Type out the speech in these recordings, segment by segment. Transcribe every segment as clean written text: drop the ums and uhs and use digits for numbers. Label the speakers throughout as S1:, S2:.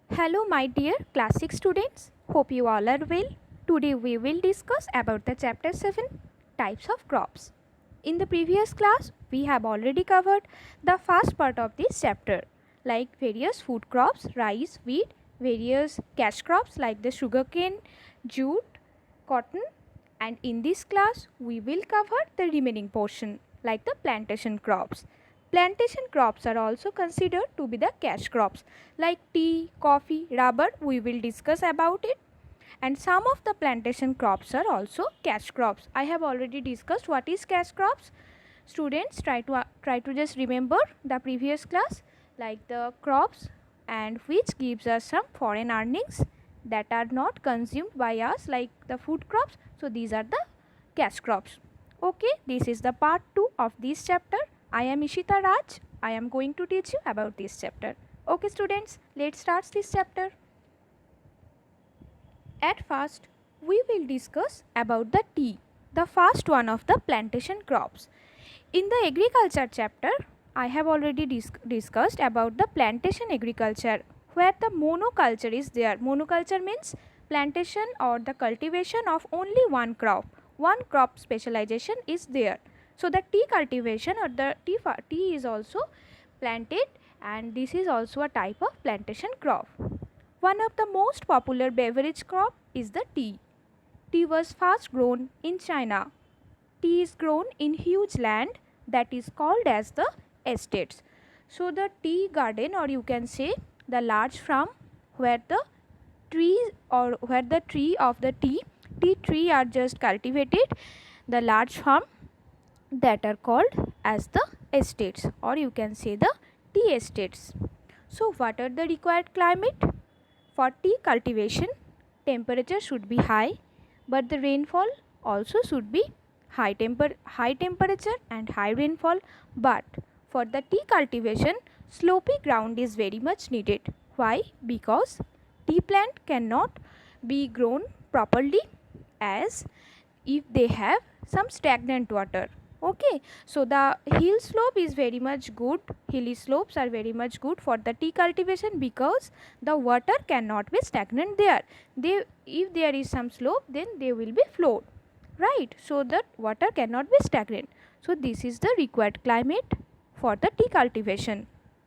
S1: Hello my dear class 6 students, hope you all are well. Today we will discuss about the chapter 7 types of crops. In the previous class we have already covered the first part of this chapter like various food crops, rice, wheat, various cash crops like the sugarcane, jute, cotton, and in this class we will cover the remaining portion like the plantation crops. Plantation crops are also considered to be the cash crops like tea, coffee, rubber. We will discuss about it. And some of the plantation crops are also cash crops. I have already discussed what is cash crops. Students try to just remember the previous class like the crops and which gives us some foreign earnings that are not consumed by us like the food crops. So these are the cash crops. Okay, this is the part 2 of this chapter. I am Ishita Raj. I am going to teach you about this chapter. Okay students, let's start this chapter. At first, we will discuss about the tea, the first one of the plantation crops. In the agriculture chapter, I have already discussed about the plantation agriculture where the monoculture is there. Monoculture means plantation or the cultivation of only one crop. One crop specialization is there. So the tea cultivation or the tea is also planted, and this is also a type of plantation crop. One of the most popular beverage crop is the tea. Tea was first grown in China. Tea is grown in huge land that is called as the estates. So the tea garden, or you can say the large farm where the trees or where the tree of the tea tree are just cultivated, the large farm that are called as the estates, or you can say the tea estates. So what are the required climate? For tea cultivation, temperature should be high, but the rainfall also should be high temperature and high rainfall. But for the tea cultivation, slopy ground is very much needed. Why? Because tea plant cannot be grown properly as if they have some stagnant water. Okay, so the hill slope is very much good. Hilly slopes are very much good for the tea cultivation because the water cannot be stagnant there. If there is some slope, then they will be flowed, right? So that water cannot be stagnant. So this is the required climate for the tea cultivation.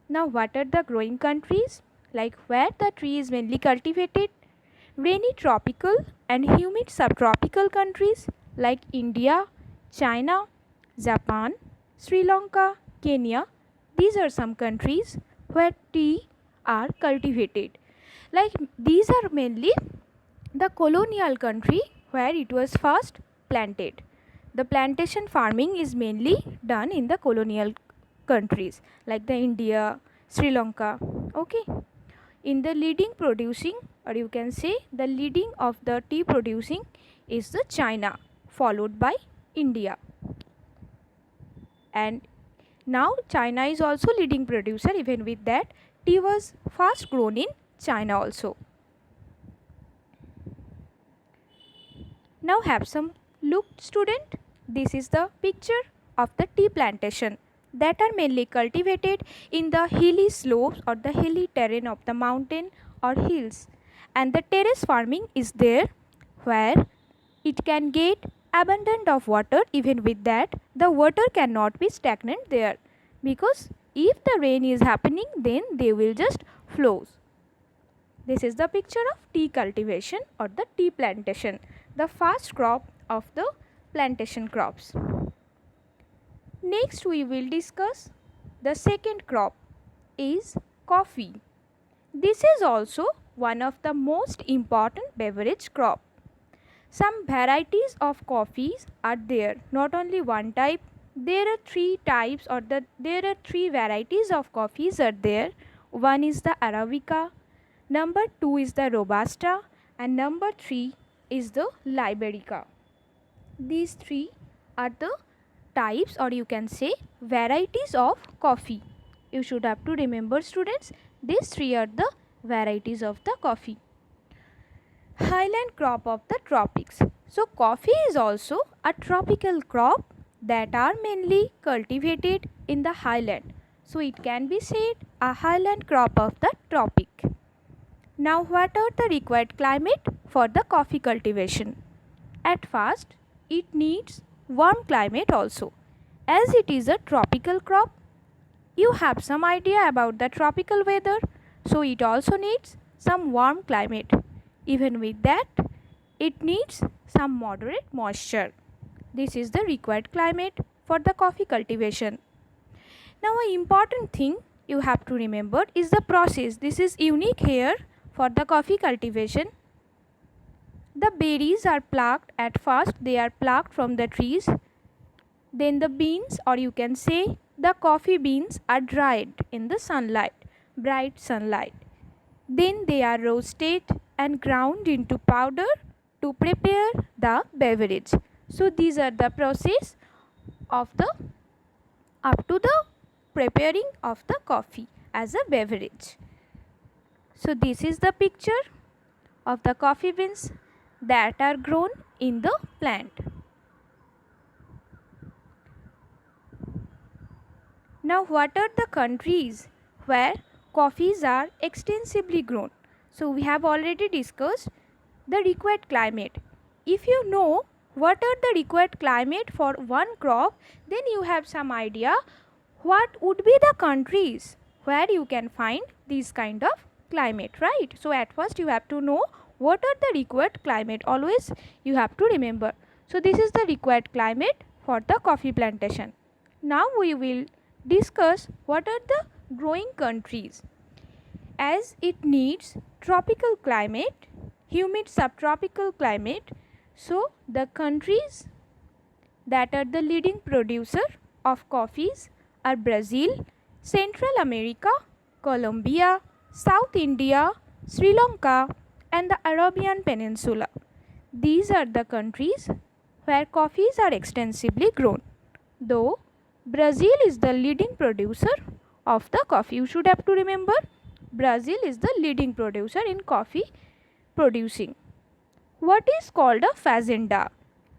S1: Now what are the growing countries? Like where the tree is mainly cultivated? Rainy tropical and humid subtropical countries like India, China, Japan, Sri Lanka, Kenya. These are some countries where tea are cultivated. Like these are mainly the colonial country where it was first planted. The plantation farming is mainly done in the colonial countries like the India, Sri Lanka. Okay. In the leading producing, or you can say the leading of the tea producing is the China, followed by India. And now China is also leading producer. Even with that, tea was fast grown in China also. Now have some look student. This is the picture of the tea plantation that are mainly cultivated in the hilly slopes or the hilly terrain of the mountain or hills, and the terrace farming is there where it can get abundant of water. Even with that, the water cannot be stagnant there because if the rain is happening, then they will just flow. This is the picture of tea cultivation or the tea plantation, the first crop of the plantation crops. Next we will discuss the second crop is coffee. This is also one of the most important beverage crop. Some varieties of coffees are there, not only one type. There are three types or there are three varieties of coffees are there. One is the Arabica, number 2 is the Robusta, and number 3 is the Liberica. These three are the types, or you can say varieties of coffee. You should have to remember students, these three are the varieties of the coffee. Highland crop of the tropics. So coffee is also a tropical crop that are mainly cultivated in the highland. So it can be said a highland crop of the tropic. Now what are the required climate for the coffee cultivation? At first, it needs warm climate also. As it is a tropical crop, you have some idea about the tropical weather, so it also needs some warm climate. Even with that, it needs some moderate moisture. This is the required climate for the coffee cultivation. Now, an important thing you have to remember is the process. This is unique here for the coffee cultivation. The berries are plucked. At first, they are plucked from the trees. Then the beans, or you can say the coffee beans, are dried in the sunlight, bright sunlight. Then they are roasted and ground into powder to prepare the beverage. So these are the process of the up to the preparing of the coffee as a beverage. So this is the picture of the coffee beans that are grown in the plant. Now what are the countries where coffees are extensively grown? So we have already discussed the required climate. If you know what are the required climate for one crop, then you have some idea what would be the countries where you can find this kind of climate, right? So at first you have to know what are the required climate. Always you have to remember. So this is the required climate for the coffee plantation. Now we will discuss what are the growing countries. As it needs tropical climate, humid subtropical climate, so the countries that are the leading producer of coffees are Brazil, Central America, Colombia, South India, Sri Lanka and the Arabian Peninsula. These are the countries where coffees are extensively grown. Though Brazil is the leading producer of the coffee. You should have to remember Brazil is the leading producer in coffee producing. What is called a fazenda?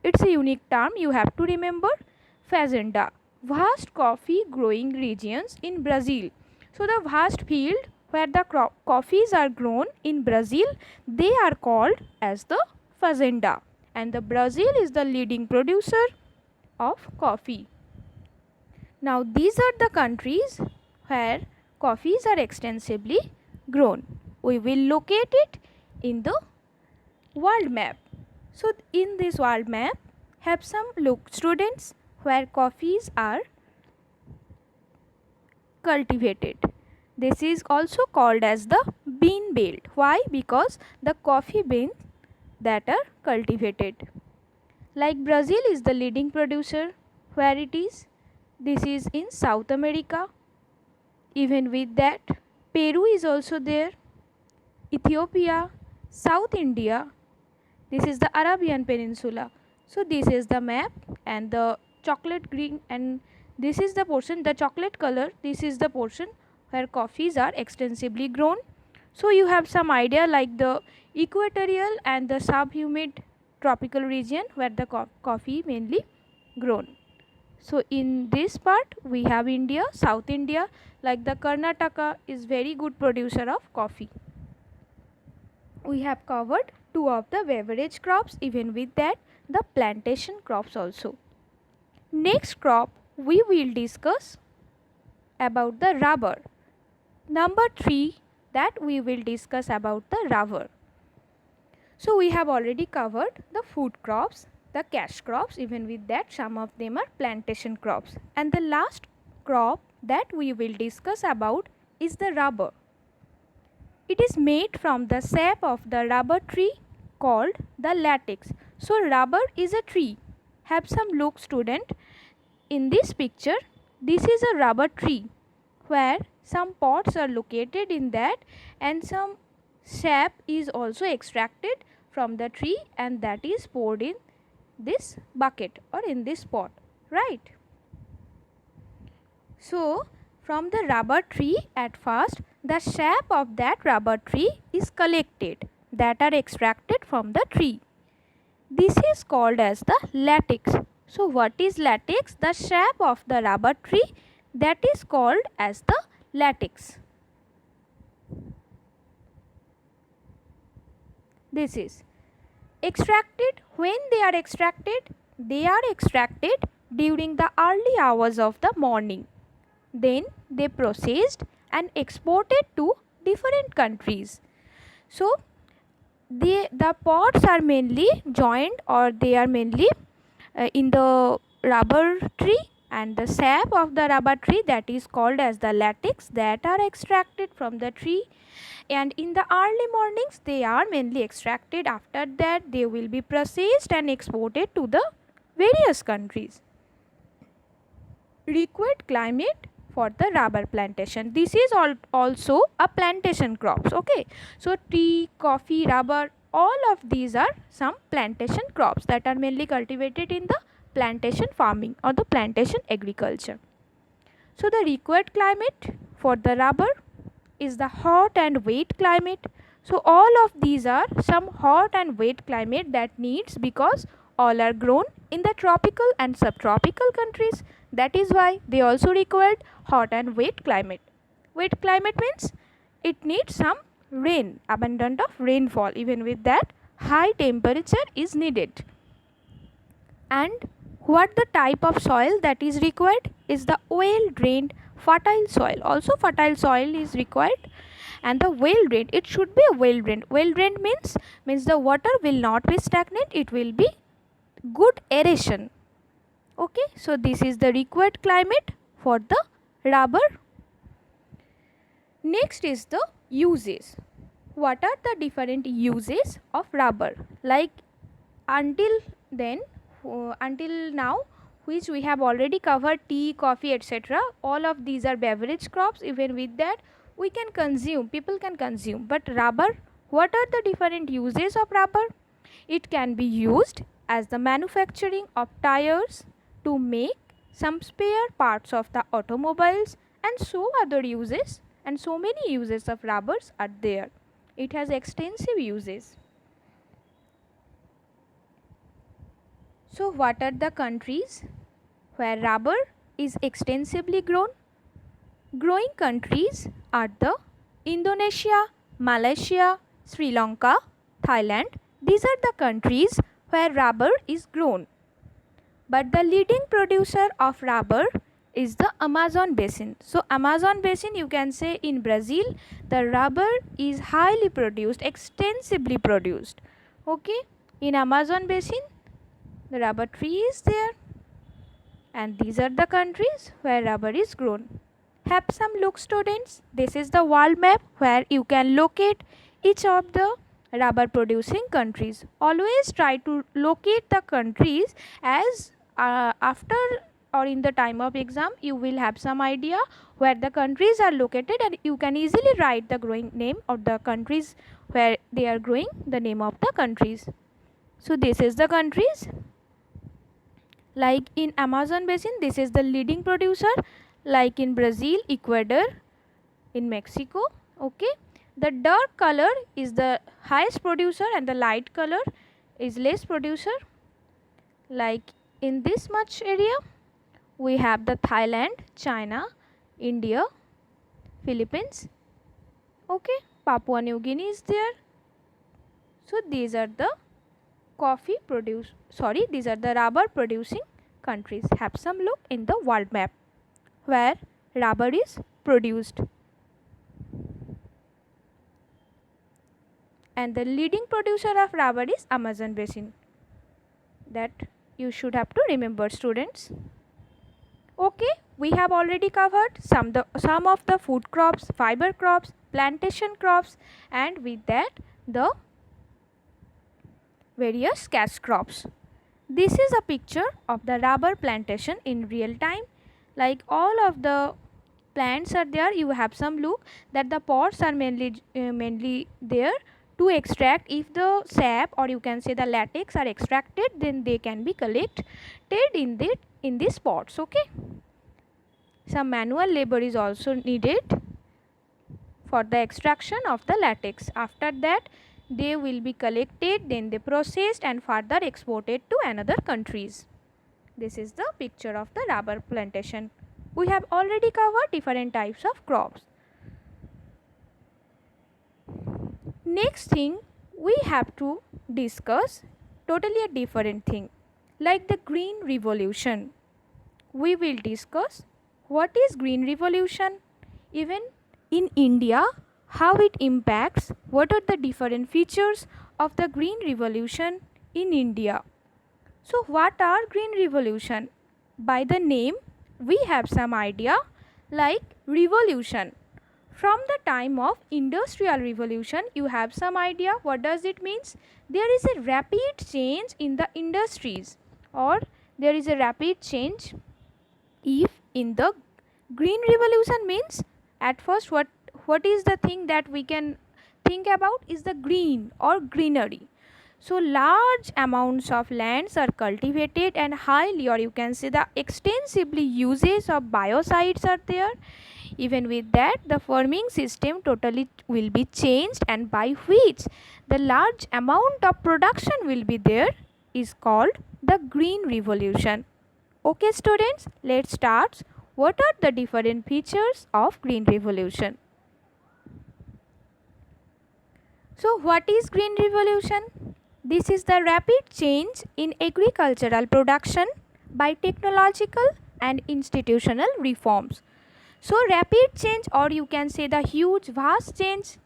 S1: It's a unique term you have to remember. Fazenda, vast coffee growing regions in Brazil. So the vast field where the coffees are grown in Brazil, they are called as the fazenda, and the Brazil is the leading producer of coffee. Now these are the countries where coffees are extensively grown. We will locate it in the world map. So in this world map, have some look students where coffees are cultivated. This is also called as the bean belt. Why? Because the coffee beans that are cultivated. Like Brazil is the leading producer. Where it is? This is in South America. Even with that, Peru is also there. Ethiopia, South India. This is the Arabian Peninsula. So this is the map, and the chocolate green, and this is the portion, the chocolate color, this is the portion where coffees are extensively grown. So you have some idea like the equatorial and the subhumid tropical region where the coffee mainly grown. So in this part we have India, South India, like the Karnataka is very good producer of coffee. We have covered two of the beverage crops, even with that the plantation crops also. Next crop we will discuss about the rubber. Number 3 that we will discuss about the rubber. So we have already covered the food crops, the cash crops, even with that some of them are plantation crops. And the last crop that we will discuss about is the rubber. It is made from the sap of the rubber tree called the latex. So rubber is a tree. Have some look student. In this picture, this is a rubber tree where some pods are located in that, and some sap is also extracted from the tree, and that is poured in this bucket or in this pot, right? So from the rubber tree, at first the sap of that rubber tree is collected, that are extracted from the tree. This is called as the latex. So what is latex? The sap of the rubber tree, that is called as the latex. This is extracted. When they are extracted? They are extracted during the early hours of the morning. Then they processed and exported to different countries. So the pods are mainly joined, or they are mainly in the rubber tree, and the sap of the rubber tree, that is called as the latex, that are extracted from the tree, and in the early mornings they are mainly extracted. After that they will be processed and exported to the various countries. Required climate for the rubber plantation. This is also a plantation crops. Okay, so tea, coffee, rubber, all of these are some plantation crops that are mainly cultivated in the plantation farming or the plantation agriculture. So the required climate for the rubber is the hot and wet climate. So all of these are some hot and wet climate that needs, because all are grown in the tropical and subtropical countries. That is why they also required hot and wet climate. Wet climate means it needs some rain, abundant of rainfall. Even with that, high temperature is needed. And what the type of soil that is required is the well drained fertile soil. Also fertile soil is required, and the well drained, it should be a well drained. Well drained means the water will not be stagnant, it will be good aeration. Okay, so this is the required climate for the rubber. Next is the uses. What are the different uses of rubber? Like until then, until now, which we have already covered, tea, coffee, etc. All of these are beverage crops. Even with that, we can consume, people can consume. But rubber, what are the different uses of rubber? It can be used as the manufacturing of tires, to make some spare parts of the automobiles, and so other uses, and so many uses of rubbers are there. It has extensive uses. So what are the countries where rubber is extensively grown? Growing countries are the Indonesia, Malaysia, Sri Lanka, Thailand. These are the countries where rubber is grown. But the leading producer of rubber is the Amazon basin. So Amazon basin, you can say in Brazil, the rubber is highly produced, extensively produced. Okay, in Amazon basin the rubber tree is there, and these are the countries where rubber is grown. Have some look, students. This is the world map where you can locate each of the rubber producing countries. Always try to locate the countries, as after or in the time of exam you will have some idea where the countries are located, and you can easily write the growing name of the countries where they are growing, the name of the countries. So this is the countries. Like in Amazon basin, this is the leading producer. Like in Brazil, Ecuador, in Mexico. Okay, the dark color is the highest producer and the light color is less producer. Like in this much area we have the Thailand, China, India, Philippines. Okay, Papua New Guinea is there. So these are the these are the rubber producing countries. Have some look in the world map where rubber is produced. And the leading producer of rubber is Amazon basin. That you should have to remember, students. Okay, we have already covered some of the food crops, fiber crops, plantation crops, and with that the various cash crops. This is a picture of the rubber plantation in real time. Like all of the plants are there, you have some look that the pods are mainly there to extract. If the sap, or you can say the latex, are extracted, then they can be collected in these pods. Okay, some manual labor is also needed for the extraction of the latex. After that they will be collected, then they processed and further exported to another countries. This is the picture of the rubber plantation. We have already covered different types of crops. Next thing we have to discuss totally a different thing, like the green revolution. We will discuss what is green revolution, even in India, how it impacts, what are the different features of the green revolution in India. So what are green revolution? By the name we have some idea, like revolution. From the time of industrial revolution, you have some idea what does it means? There is a rapid change in the industries, or there is a rapid change if in the green revolution means, at first what is the thing that we can think about is the green or greenery. So large amounts of lands are cultivated and highly, or you can say the extensively uses of biocides are there. Even with that, the farming system totally will be changed, and by which the large amount of production will be there is called the green revolution. Okay students, let's start. What are the different features of green revolution? So what is green revolution? This is the rapid change in agricultural production by technological and institutional reforms. So rapid change, or you can say the huge vast change,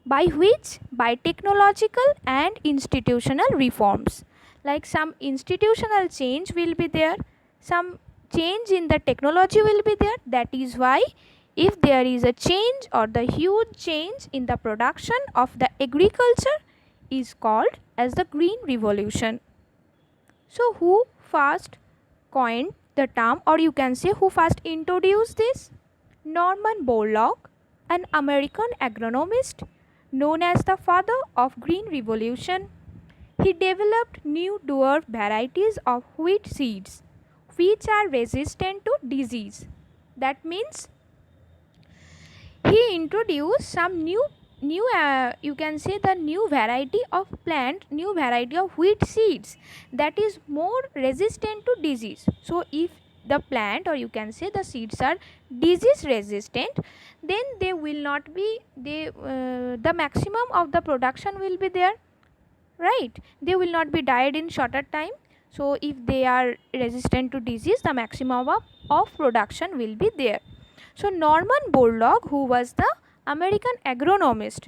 S1: by which? By technological and institutional reforms. Like some institutional change will be there, some change in the technology will be there. That is why if there is a change or the huge change in the production of the agriculture is called as the green revolution. So who first coined the term, or you can say who first introduced this? Norman Borlaug, an American agronomist known as the father of green revolution. He developed new dwarf varieties of wheat seeds which are resistant to disease. That means he introduced some new you can say the new variety of plant, new variety of wheat seeds that is more resistant to disease. So if the plant, or you can say the seeds, are disease resistant, then they will not be the maximum of the production will be there, right? They will not be died in shorter time. So if they are resistant to disease, the maximum of production will be there. So Norman Borlaug, who was the American agronomist.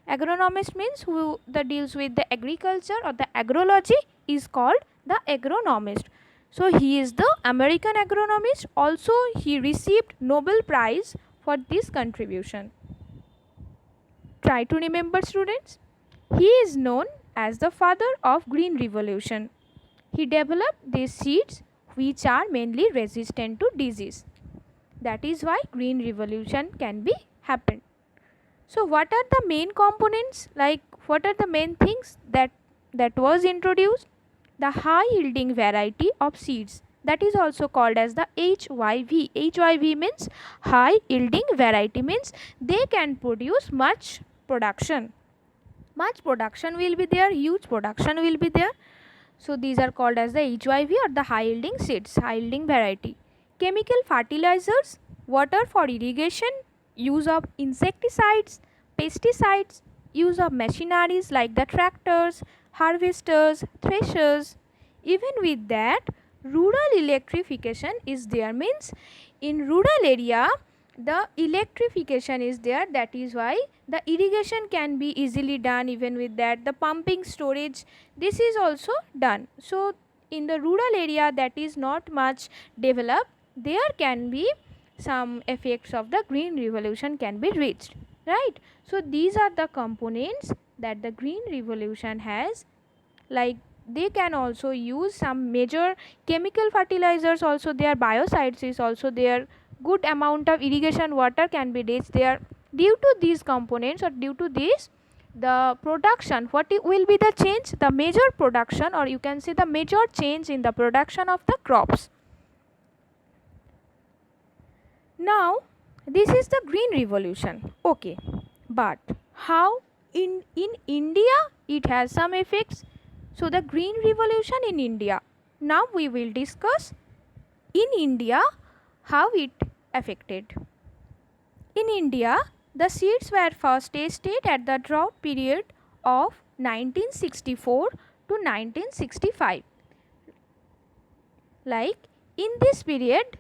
S1: Agronomist means who that deals with the agriculture or the agrology is called the agronomist. So he is the American agronomist. Also he received Nobel Prize for this contribution. Try to remember students. He is known as the father of green revolution. He developed these seeds which are mainly resistant to disease. That is why green revolution can be happened. So what are the main components, like what are the main things that was introduced? The high yielding variety of seeds, that is also called as the HYV. HYV means high yielding variety, means they can produce much production. Much production will be there, huge production will be there. So these are called as the HYV, or the high yielding seeds, high yielding variety. Chemical fertilizers, water for irrigation, use of insecticides, pesticides, use of machineries like the tractors, harvesters, threshers. Even with that, rural electrification is there, means in rural area the electrification is there. That is why the irrigation can be easily done. Even with that, the pumping, storage, this is also done. So in the rural area that is not much developed, there can be some effects of the green revolution can be reached, right? So these are the components that the green revolution has. Like they can also use some major chemical fertilizers also there, biocides is also there, good amount of irrigation water can be reached there. Due to these components, or due to this, the production, what will be the change? The major production, or you can say the major change in the production of the crops. Now this is the green revolution, okay, but how in India it has some effects. So the green revolution in India, now we will discuss in India how it affected. In India, the seeds were first tested at the drought period of 1964 to 1965. Like in this period,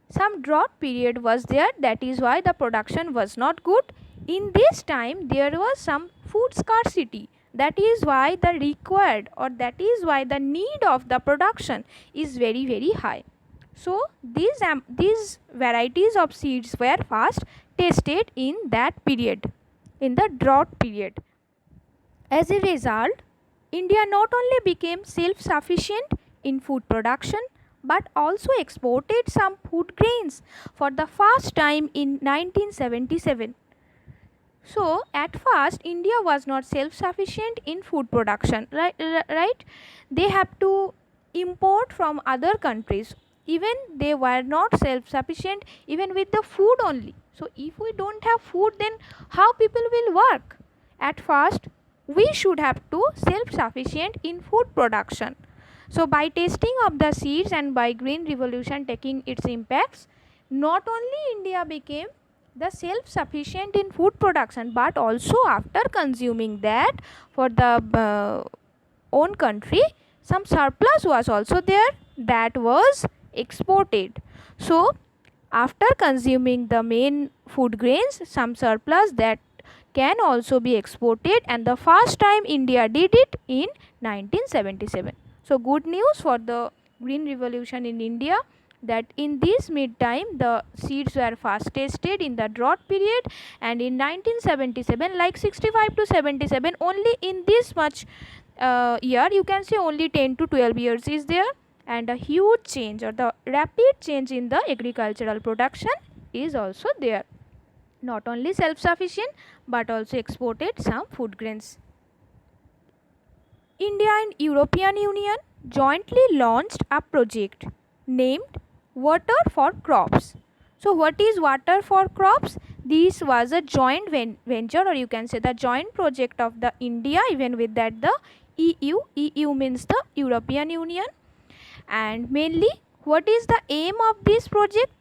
S1: some drought period was there, that is why the production was not good. In this time there was some food scarcity, that is why the required, or that is why the need of the production is very very high. So these varieties of seeds were first tested in that period, in the drought period. As a result, India not only became self sufficient in food production but also exported some food grains for the first time in 1977. So, at first, India was not self sufficient in food production, right? They have to import from other countries. Even they were not self sufficient even with the food only. So, if we don't have food, then how people will work? At first, we should have to self sufficient in food production. So, by testing of the seeds and by Green Revolution taking its impacts, not only India became the self sufficient in food production, but also after consuming that for the own country, some surplus was also there that was exported. So, after consuming the main food grains, some surplus that can also be exported, and the first time India did it in 1977. So, good news for the Green Revolution in India, that in this mid time the seeds were first tested in the drought period, and in 1977, like 65 to 77, only in this much year, you can say only 10 to 12 years is there, and a huge change or the rapid change in the agricultural production is also there. Not only self sufficient but also exported some food grains. India and European Union jointly launched a project named Water for Crops. So, what is Water for Crops? This was a joint venture, or you can say the joint project of the India, even with that the EU. EU means the European Union. And mainly, what is the aim of this project?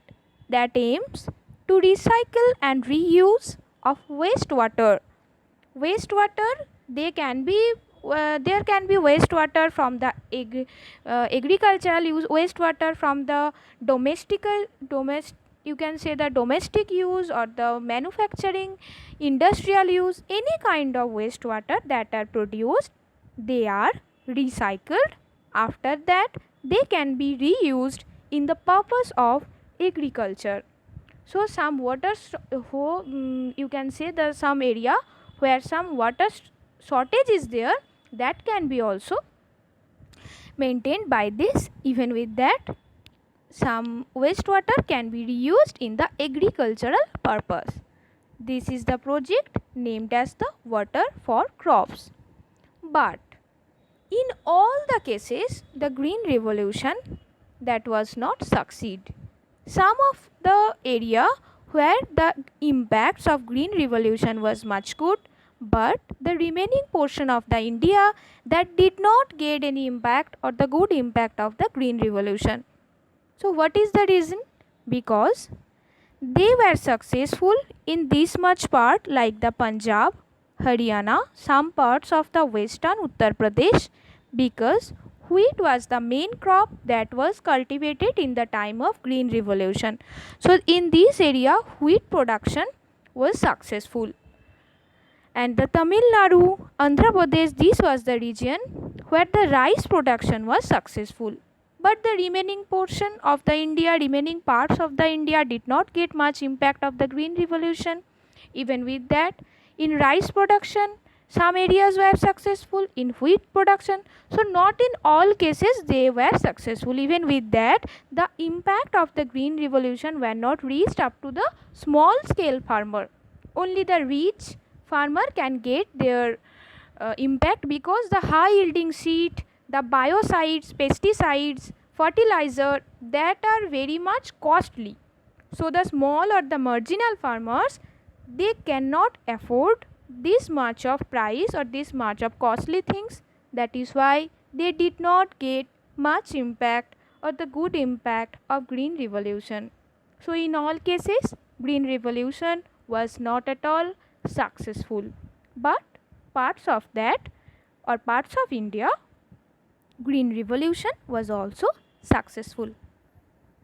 S1: That aims to recycle and reuse of wastewater. Wastewater, they can be there can be wastewater from the agricultural use, wastewater from the domestic you can say the domestic use, or the manufacturing, industrial use, any kind of wastewater that are produced, they are recycled. After that, they can be reused in the purpose of agriculture. So, some you can say the some area where some water shortage is there, that can be also maintained by this. Even with that, some wastewater can be reused in the agricultural purpose. This is the project named as the Water for Crops. But in all the cases, the Green Revolution that was not succeed. Some of the area where the impacts of Green Revolution was much good, but the remaining portion of the India that did not get any impact or the good impact of the Green Revolution. So, what is the reason? Because they were successful in this much part, like the Punjab, Haryana, some parts of the western Uttar Pradesh, because wheat was the main crop that was cultivated in the time of Green Revolution. So, in this area, wheat production was successful. And the Tamil Nadu, Andhra Pradesh, this was the region where the rice production was successful. But the remaining portion of the India, remaining parts of the India did not get much impact of the Green Revolution. Even with that, in rice production, some areas were successful, in wheat production. So, not in all cases they were successful. Even with that, the impact of the Green Revolution were not reached up to the small scale farmer. Only the rich farmer can get their impact, because the high yielding seed, the biocides, pesticides, fertilizer, that are very much costly. So, the small or the marginal farmers, they cannot afford this much of price or this much of costly things. That is why they did not get much impact or the good impact of Green Revolution. So, in all cases, Green Revolution was not at all successful. But parts of that or parts of India, Green Revolution was also successful.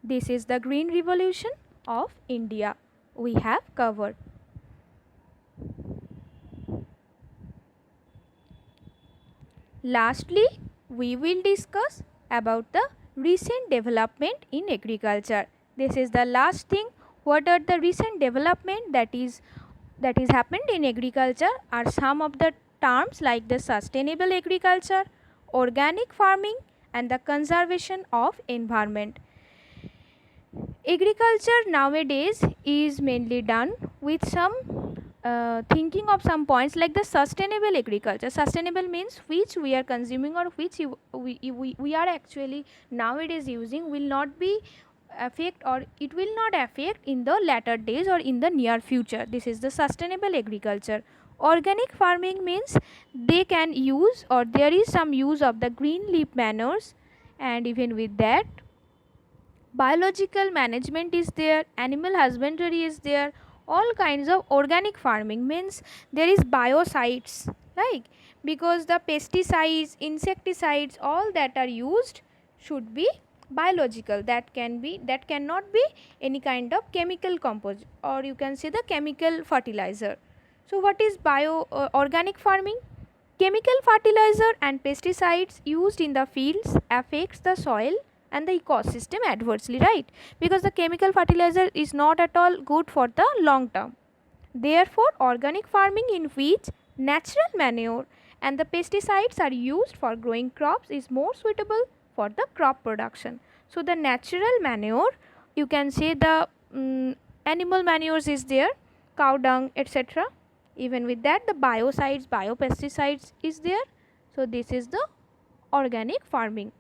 S1: This is the Green Revolution of India we have covered. Lastly, we will discuss about the recent development in agriculture. This is the last thing. What are the recent development that is happened in agriculture are some of the terms like the sustainable agriculture, organic farming and the conservation of environment. Agriculture nowadays is mainly done with some thinking of some points like the sustainable agriculture. Sustainable means which we are consuming or which we are actually nowadays using will not be affect or it will not affect in the latter days or in the near future. This is the sustainable agriculture. Organic farming means they can use or there is some use of the green leaf manures, and even with that biological management is there, animal husbandry is there, all kinds of organic farming means there is biocides, like because the pesticides, insecticides, all that are used should be biological, that cannot be any kind of chemical compost or you can say the chemical fertilizer. So what is organic farming? Chemical fertilizer and pesticides used in the fields affects the soil and the ecosystem adversely, right? Because the chemical fertilizer is not at all good for the long term. Therefore, organic farming in which natural manure and the pesticides are used for growing crops is more suitable for the crop production. So, the natural manure, you can say the animal manures is there, cow dung, etc. Even with that, the biocides, biopesticides is there. So, this is the organic farming.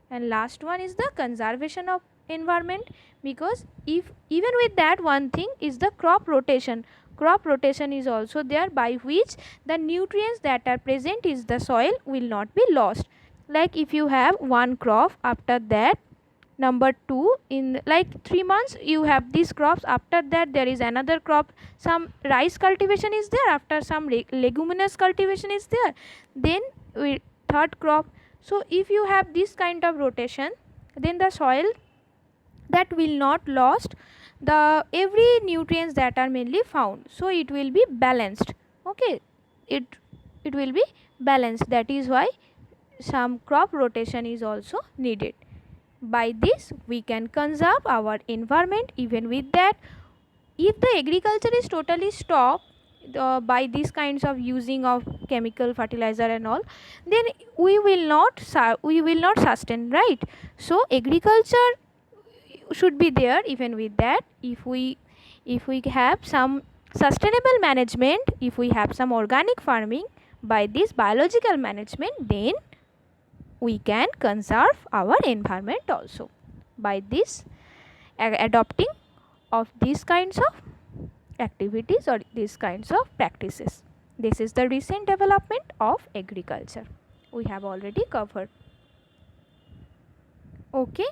S1: And last one is the conservation of environment, because if even with that one thing is the crop rotation. Crop rotation is also there by which the nutrients that are present in the soil will not be lost. Like if you have one crop, after that number 2 in like 3 months you have these crops, after that there is another crop, some rice cultivation is there, after some leguminous cultivation is there, then third crop. So if you have this kind of rotation, then the soil that will not lost the every nutrients that are mainly found, so it will be balanced. Okay, it will be balanced. That is why some crop rotation is also needed. By this we can conserve our environment. Even with that, if the agriculture is totally stopped by these kinds of using of chemical fertilizer and all, then we will not sustain, right? So agriculture should be there. Even with that, if we have some sustainable management, if we have some organic farming by this biological management, then we can conserve our environment also by this adopting of these kinds of activities or these kinds of practices. This is the recent development of agriculture we have already covered. Okay,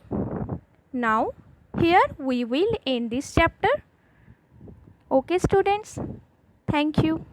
S1: now here we will end this chapter. Okay students, thank you.